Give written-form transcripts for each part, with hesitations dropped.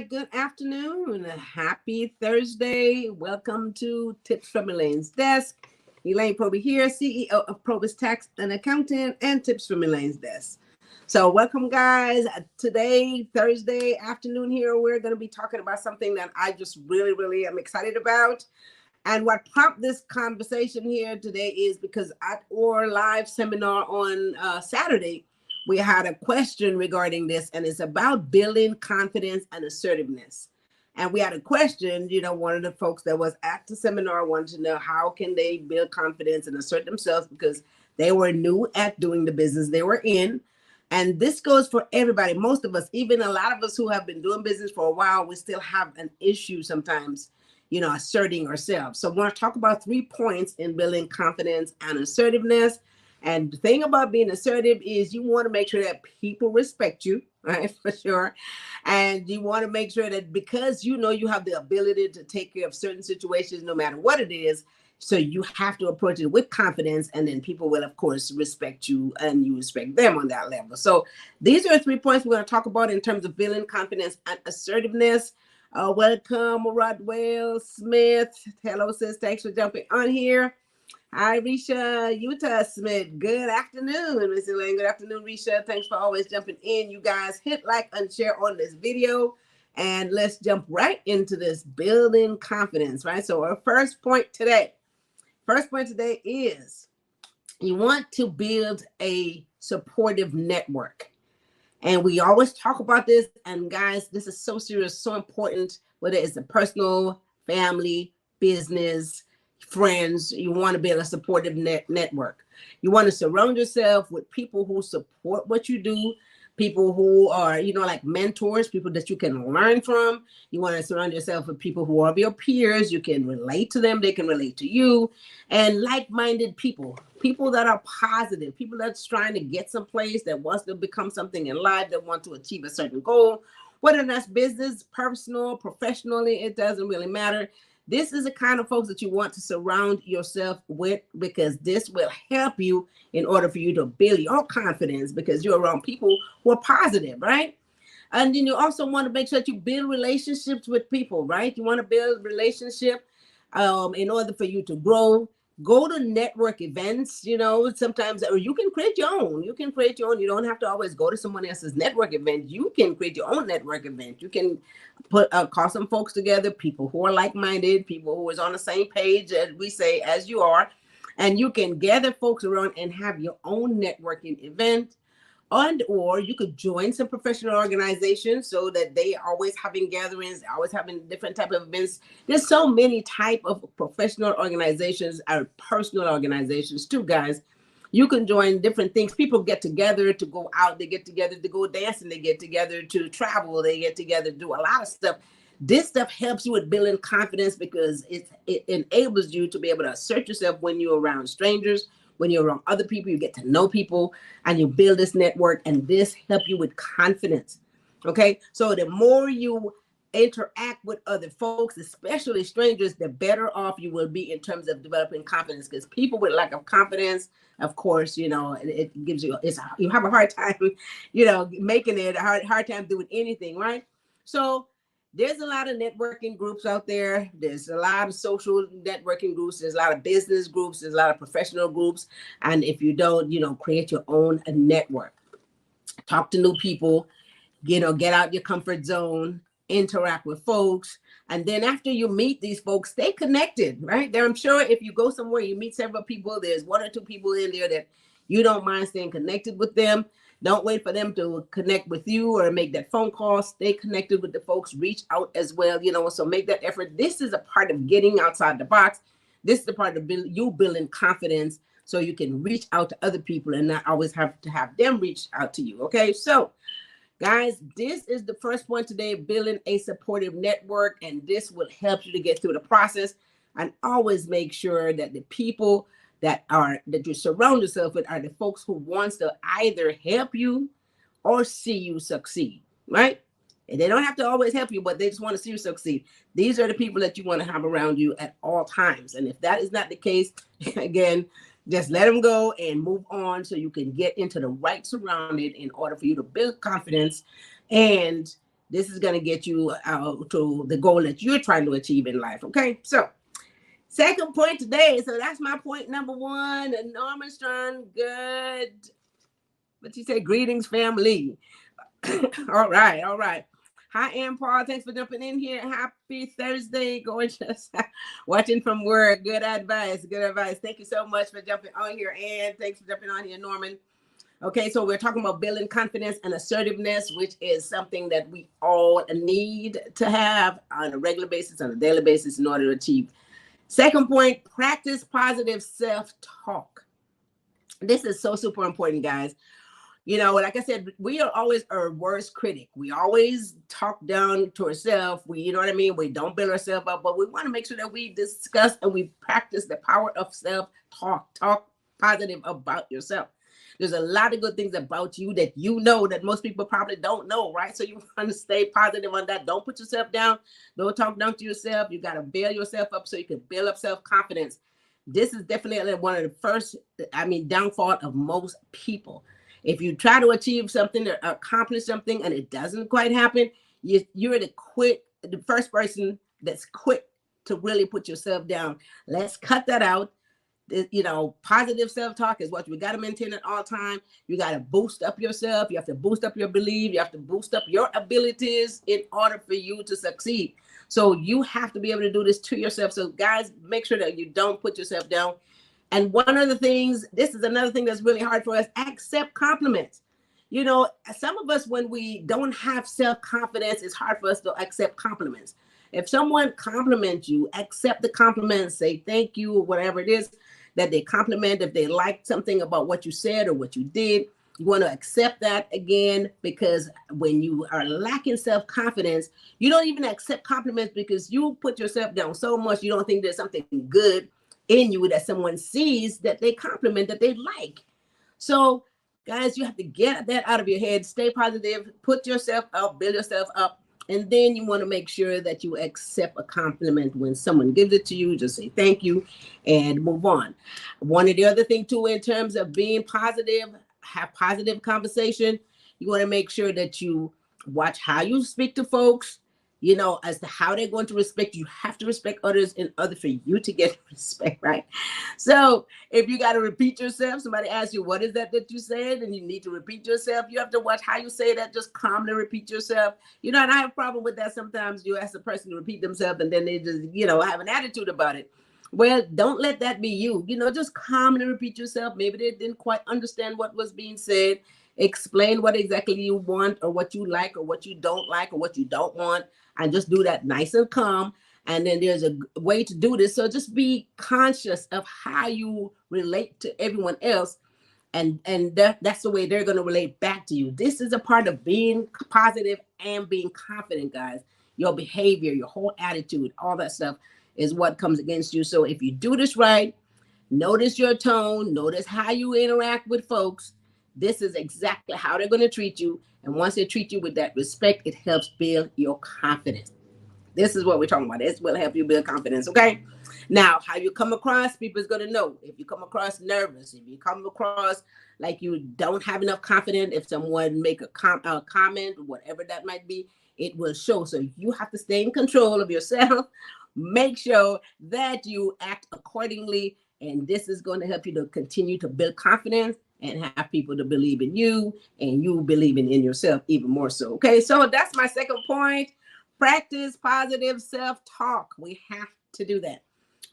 right, good afternoon. Happy Thursday. Welcome to Tips from Elaine's Desk. Elaine Proby here, CEO of PROBY'S Tax and Accountant, and Tips from Elaine's Desk. So welcome, guys. Today, Thursday afternoon here, we're going to be talking about something that I just really am excited about. And what prompted this conversation here today is because at our live seminar on Saturday, we had a question regarding this, and it's about building confidence and assertiveness. And we had a question, one of the folks that was at the seminar wanted to know how can they build confidence and assert themselves because they were new at doing the business they were in. And this goes for everybody. Most of us, even a lot of us who have been doing business for a while, we still have an issue sometimes, asserting ourselves. So I want to talk about 3 points in building confidence and assertiveness. And the thing about being assertive is you want to make sure that people respect you, right? For sure. And you want to make sure that because you have the ability to take care of certain situations, no matter what it is, so you have to approach it with confidence, and then people will, of course, respect you and you respect them on that level. So these are 3 points we're going to talk about in terms of building confidence and assertiveness. Welcome, Rodwell Smith. Hello, sis. Thanks for jumping on here. Hi, Risha Utah Smith. Good afternoon, Miss Elaine. Good afternoon, Risha. Thanks for always jumping in. You guys hit like and share on this video. And let's jump right into this building confidence, right? So our first point today is you want to build a supportive network. And we always talk about this. And guys, this is so serious, so important, whether it's a personal, family, business, friends. You want to build a supportive network. You want to surround yourself with people who support what you do, people who are, like mentors, people that you can learn from. You want to surround yourself with people who are your peers. You can relate to them. They can relate to you. And like-minded people that are positive, people that's trying to get someplace, that wants to become something in life, that want to achieve a certain goal, whether that's business, personal, professionally, it doesn't really matter. This is the kind of folks that you want to surround yourself with, because this will help you in order for you to build your confidence, because you're around people who are positive, right? And then you also want to make sure that you build relationships with people, right? You want to build relationship in order for you to grow. Go to network events, sometimes, or you can create your own. You don't have to always go to someone else's network event. You can create your own network event. You can call some folks together, people who are like-minded, people who is on the same page, as we say, as you are. And you can gather folks around and have your own networking event. Or you could join some professional organizations so that they are always having gatherings, always having different type of events. There's so many type of professional organizations or personal organizations too, guys. You can join different things. People get together to go out. They get together to go dancing. They get together to travel. They get together to do a lot of stuff. This stuff helps you with building confidence because it enables you to be able to assert yourself when you're around strangers. When you're around other people, you get to know people and you build this network, and this helps you with confidence. Okay. So the more you interact with other folks, especially strangers, the better off you will be in terms of developing confidence, because people with lack of confidence, of course, it gives you, you have a hard time, making it a hard time doing anything. Right. So there's a lot of networking groups out there. There's a lot of social networking groups. There's a lot of business groups. There's a lot of professional groups. And if you don't, create your own network. Talk to new people, get out your comfort zone, interact with folks. And then after you meet these folks, stay connected, right? I'm sure if you go somewhere, you meet several people, there's 1 or 2 people in there that you don't mind staying connected with them. Don't wait for them to connect with you or make that phone call. Stay connected with the folks. Reach out as well, so make that effort. This is a part of getting outside the box. This is the part of you building confidence so you can reach out to other people and not always have to have them reach out to you, okay? So, guys, this is the first point today, building a supportive network, and this will help you to get through the process. And always make sure that the people that you surround yourself with are the folks who wants to either help you or see you succeed, right? And they don't have to always help you, but they just want to see you succeed. These are the people that you want to have around you at all times. And if that is not the case, again, just let them go and move on so you can get into the right surrounding in order for you to build confidence and This is going to get you to the goal that you're trying to achieve in life. Okay, so second point today. So that's my point number one. Norman Strong, good. What you say? Greetings, family. All right, all right. Hi, Ann Paul. Thanks for jumping in here. Happy Thursday, gorgeous. Watching from work. Good advice. Good advice. Thank you so much for jumping on here, Ann. Thanks for jumping on here, Norman. Okay, so we're talking about building confidence and assertiveness, which is something that we all need to have on a regular basis, on a daily basis, in order to achieve. Second point, practice positive self-talk. This is so super important, guys. You know, like I said, we are always our worst critic. We always talk down to ourselves. You know what I mean? We don't build ourselves up, but we want to make sure that we discuss and we practice the power of self-talk. Talk positive about yourself. There's a lot of good things about you that you know that most people probably don't know, right? So you want to stay positive on that. Don't put yourself down. Don't talk down to yourself. You got to build yourself up so you can build up self-confidence. This is definitely one of the first, downfall of most people. If you try to achieve something or accomplish something and it doesn't quite happen, you're the first person that's quick to really put yourself down. Let's cut that out. You know, positive self-talk is what we got to maintain at all time. You got to boost up yourself. You have to boost up your belief. You have to boost up your abilities in order for you to succeed. So you have to be able to do this to yourself. So guys, make sure that you don't put yourself down. And one of the things, this is another thing that's really hard for us, accept compliments. You know, some of us, when we don't have self-confidence, it's hard for us to accept compliments. If someone compliments you, accept the compliment, say thank you, or whatever it is that they compliment. If they like something about what you said or what you did, you want to accept that again, because when you are lacking self-confidence, you don't even accept compliments because you put yourself down so much, you don't think there's something good in you that someone sees that they compliment, that they like. So guys, you have to get that out of your head. Stay positive, put yourself up, build yourself up. And then you want to make sure that you accept a compliment when someone gives it to you. Just say thank you and move on. One of the other thing too, in terms of being positive, have positive conversation. You want to make sure that you watch how you speak to folks. You know, as to how they're going to respect you. You have to respect others in order for you to get respect, right? So if you got to repeat yourself, somebody asks you, what is that you said? And you need to repeat yourself. You have to watch how you say that. Just calmly repeat yourself. You know, and I have a problem with that. Sometimes you ask the person to repeat themselves and then they just, you know, have an attitude about it. Well, don't let that be you. You know, just calmly repeat yourself. Maybe they didn't quite understand what was being said. Explain what exactly you want or what you like or what you don't like or what you don't want. And just do that nice and calm. And then there's a way to do this. So just be conscious of how you relate to everyone else. And that's the way they're going to relate back to you. This is a part of being positive and being confident, guys. Your behavior, your whole attitude, all that stuff is what comes against you. So if you do this right, notice your tone, notice how you interact with folks. This is exactly how they're going to treat you. And once they treat you with that respect, it helps build your confidence. This is what we're talking about. This will help you build confidence, okay? Now, how you come across, people's going to know. If you come across nervous, if you come across like you don't have enough confidence, if someone make a comment, whatever that might be, it will show. So you have to stay in control of yourself. Make sure that you act accordingly. And this is going to help you to continue to build confidence and have people to believe in you and you believing in yourself even more so. Okay, so that's my second point. Practice positive self-talk. We have to do that.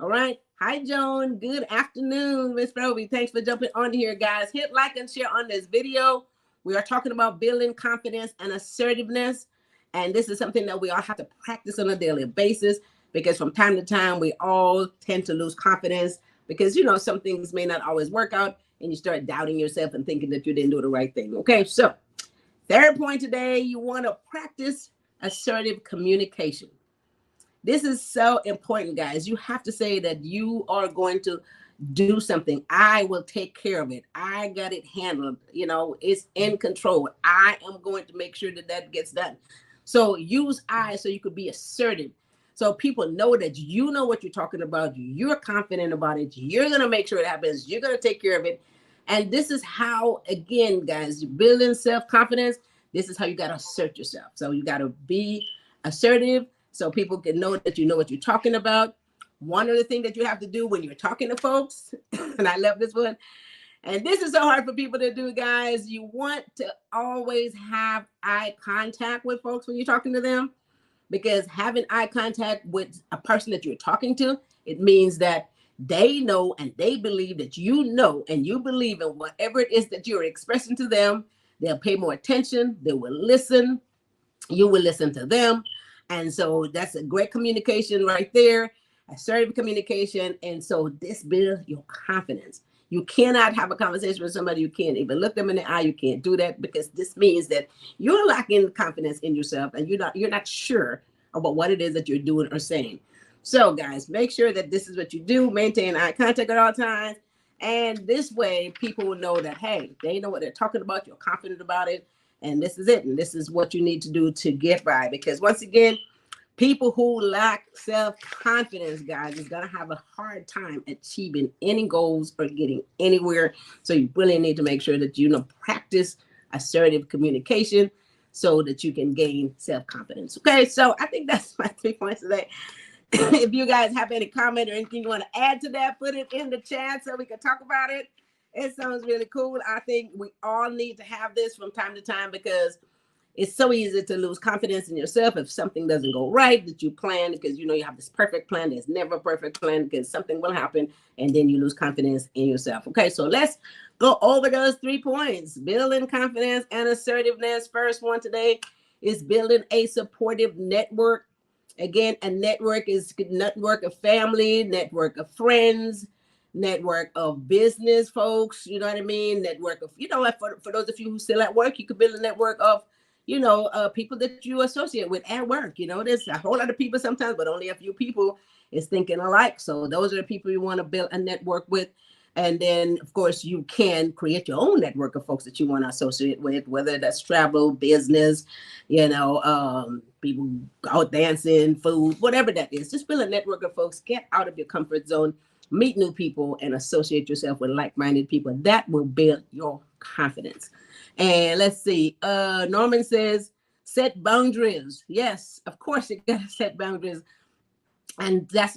All right. Hi, Joan. Good afternoon, Miss Proby. Thanks for jumping on here, guys. Hit like and share on this video. We are talking about building confidence and assertiveness. And this is something that we all have to practice on a daily basis because from time to time, we all tend to lose confidence because, you know, some things may not always work out. And you start doubting yourself and thinking that you didn't do the right thing. Okay, so third point today, you want to practice assertive communication. This is so important, guys. You have to say that you are going to do something. I will take care of it. I got it handled. You know, it's in control. I am going to make sure that that gets done. So use I so you could be assertive. So people know that you know what you're talking about. You're confident about it. You're going to make sure it happens. You're going to take care of it. And this is how, again, guys, building self-confidence. this is how you got to assert yourself. So you got to be assertive so people can know that you know what you're talking about. One other thing that you have to do when you're talking to folks, and I love this one, and this is so hard for people to do, guys. You want to always have eye contact with folks when you're talking to them, because having eye contact with a person that you're talking to, it means that they know and they believe that you know and you believe in whatever it is that you're expressing to them. They'll pay more attention. They will listen. You will listen to them. And so that's a great communication right there, assertive communication. And so this builds your confidence. You cannot have a conversation with somebody you can't even look them in the eye. You can't do that, because this means that you're lacking confidence in yourself and you're not sure about what it is that you're doing or saying. So guys, make sure that this is what you do. Maintain eye contact at all times. And this way people will know that, hey, they know what they're talking about. You're confident about it. And this is it. And this is what you need to do to get by. Because once again, people who lack self-confidence, guys, is going to have a hard time achieving any goals or getting anywhere. So you really need to make sure that you practice assertive communication so that you can gain self-confidence. Okay, so I think that's my 3 points today. If you guys have any comment or anything you want to add to that, put it in the chat so we can talk about it. It sounds really cool. I think we all need to have this from time to time, because it's so easy to lose confidence in yourself if something doesn't go right that you plan, because you have this perfect plan. There's never a perfect plan, because something will happen and then you lose confidence in yourself. Okay, so let's go over those 3 points: building confidence and assertiveness. First one today is building a supportive network. Again, a network is a network of family, network of friends, network of business folks, you know what I mean? Network of, for those of you who still at work, you could build a network of, people that you associate with at work. There's a whole lot of people sometimes, but only a few people is thinking alike. So those are the people you want to build a network with. And then, of course, you can create your own network of folks that you want to associate with, whether that's travel, business, people out dancing, food, whatever that is. Just build a network of folks. Get out of your comfort zone, meet new people, and associate yourself with like-minded people. That will build your confidence. And let's see. Norman says, set boundaries. Yes, of course, you got to set boundaries. And that's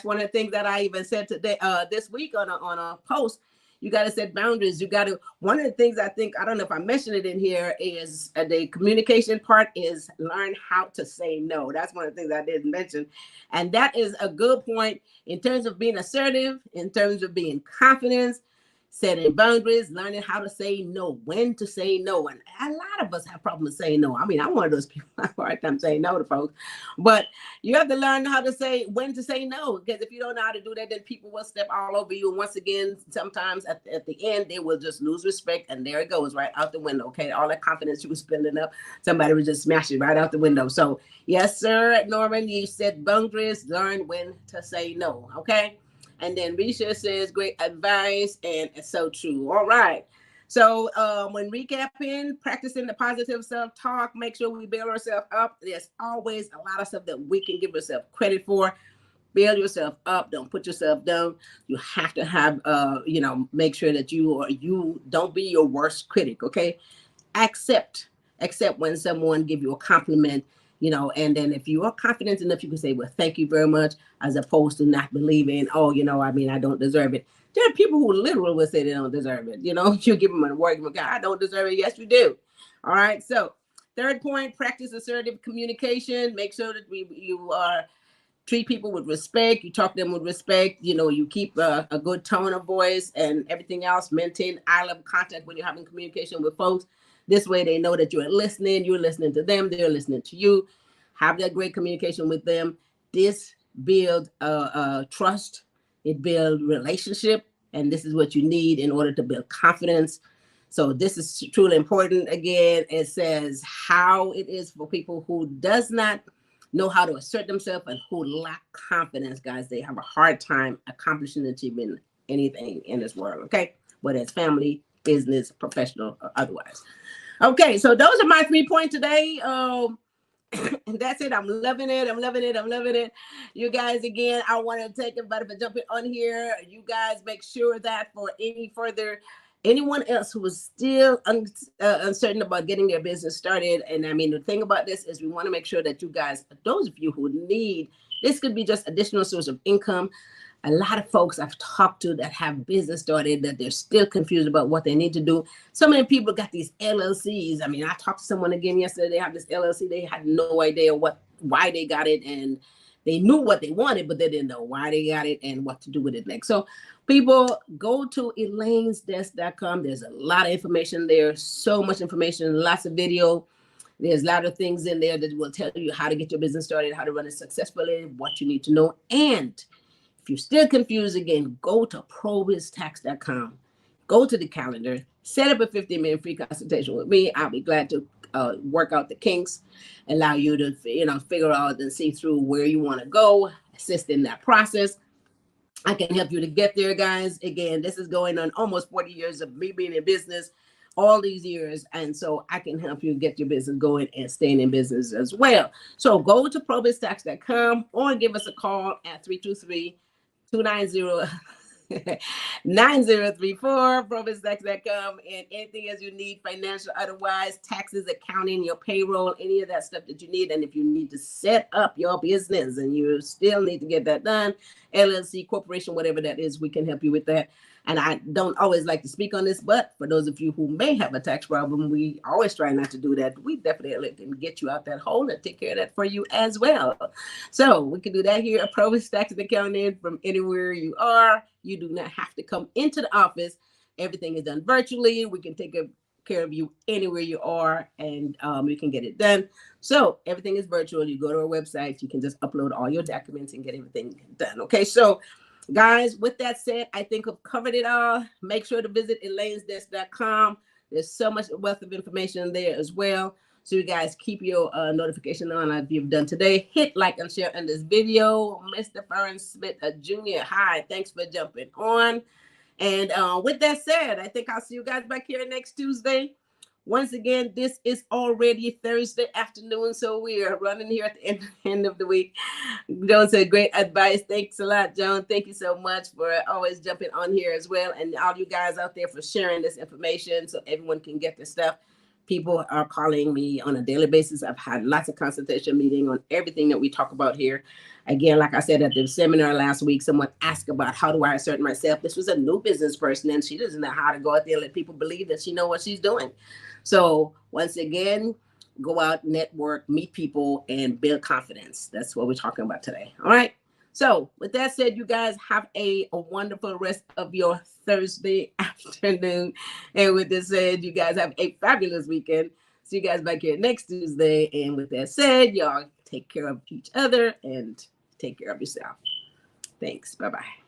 one of the things that I even said today, this week on a post. You got to set boundaries. You got to. One of the things I think, I don't know if I mentioned it in here, is the communication part is learn how to say no. That's one of the things I didn't mention, and that is a good point in terms of being assertive, in terms of being confident, setting boundaries, learning how to say no, when to say no. And a lot of us have problems saying no. I mean, I'm one of those people. I have a hard time saying no to folks. But you have to learn how to say when to say no, because if you don't know how to do that, then people will step all over you. And once again, sometimes at the end, they will just lose respect. And there it goes, right out the window. Okay, all that confidence you was building up, somebody would just smash it right out the window. So yes, sir, Norman, you set boundaries, learn when to say no. Okay. And then Risha says, great advice, and it's so true. All right. So when recapping, practicing the positive self-talk, make sure we build ourselves up. There's always a lot of stuff that we can give ourselves credit for. Build yourself up. Don't put yourself down. You have to have, make sure that you don't be your worst critic, okay? Accept when someone give you a compliment, and then if you are confident enough, you can say, well, thank you very much, as opposed to not believing, I don't deserve it. There are people who literally will say they don't deserve it. You give them an award, I don't deserve it. Yes, you do. All right. So third point, practice assertive communication. Make sure that you treat people with respect. You talk to them with respect. You keep a good tone of voice and everything else. Maintain eye level contact when you're having communication with folks. This way they know that you're listening to them, they're listening to you. Have that great communication with them. This builds trust, it builds relationship, and this is what you need in order to build confidence. So this is truly important. Again, it says how it is for people who does not know how to assert themselves and who lack confidence, guys. They have a hard time accomplishing, achieving anything in this world, okay? Whether it's family, business, professional, or otherwise. Okay, so those are my 3 points today. That's it. I'm loving it. You guys, again, I want to take everybody for jumping on here. You guys make sure that for any further Anyone else who is still uncertain about getting their business started, and I mean, the thing about this is we want to make sure that you guys, those of you who need, this could be just additional source of income. A lot of folks I've talked to that have business started that they're still confused about what they need to do. So many people got these LLCs. I mean, I talked to someone again yesterday. They have this LLC. They had no idea why they got it, and they knew what they wanted, but they didn't know why they got it and what to do with it next. So people, go to elainesdesk.com. There's a lot of information there, so much information, lots of video. There's a lot of things in there that will tell you how to get your business started, how to run it successfully, what you need to know. And if you're still confused, again, go to PROBY'S.com. Go to the calendar, set up a 15-minute free consultation with me. I'll be glad to work out the kinks, allow you to, figure out and see through where you want to go, assist in that process. I can help you to get there, guys. Again, this is going on almost 40 years of me being in business, all these years. And so I can help you get your business going and staying in business as well. So go to PROBY'S.com or give us a call at 323-290 9034, PROBY'S.com, and anything as you need, financial, otherwise, taxes, accounting, your payroll, any of that stuff that you need. And if you need to set up your business and you still need to get that done, LLC, corporation, whatever that is, we can help you with that. And I don't always like to speak on this, but for those of you who may have a tax problem, we always try not to do that. We definitely can get you out that hole and take care of that for you as well. So we can do that here at PROBY'S Tax and Accounting from anywhere you are. You do not have to come into the office. Everything is done virtually. We can take care of you anywhere you are, and we can get it done. So everything is virtual. You go to our website. You can just upload all your documents and get everything done. Okay, so guys, with that said, I think I've covered it all. Make sure to visit elainesdesk.com. There's so much wealth of information there as well. So you guys keep your notification on like you've done today. Hit like and share on this video. Mr. Ferrin Smith Jr. Hi, thanks for jumping on. And with that said, I think I'll see you guys back here next Tuesday. Once again, this is already Thursday afternoon, so we are running here at the end of the week. Joan said, great advice. Thanks a lot, Joan. Thank you so much for always jumping on here as well. And all you guys out there for sharing this information so everyone can get this stuff. People are calling me on a daily basis. I've had lots of consultation meeting on everything that we talk about here. Again, like I said at the seminar last week, someone asked about how do I assert myself. This was a new business person, and she doesn't know how to go out there and let people believe that she knows what she's doing. So once again, go out, network, meet people, and build confidence. That's what we're talking about today. All right. So with that said, you guys have a wonderful rest of your Thursday afternoon. And with this said, you guys have a fabulous weekend. See you guys back here next Tuesday. And with that said, y'all take care of each other and take care of yourself. Thanks. Bye-bye.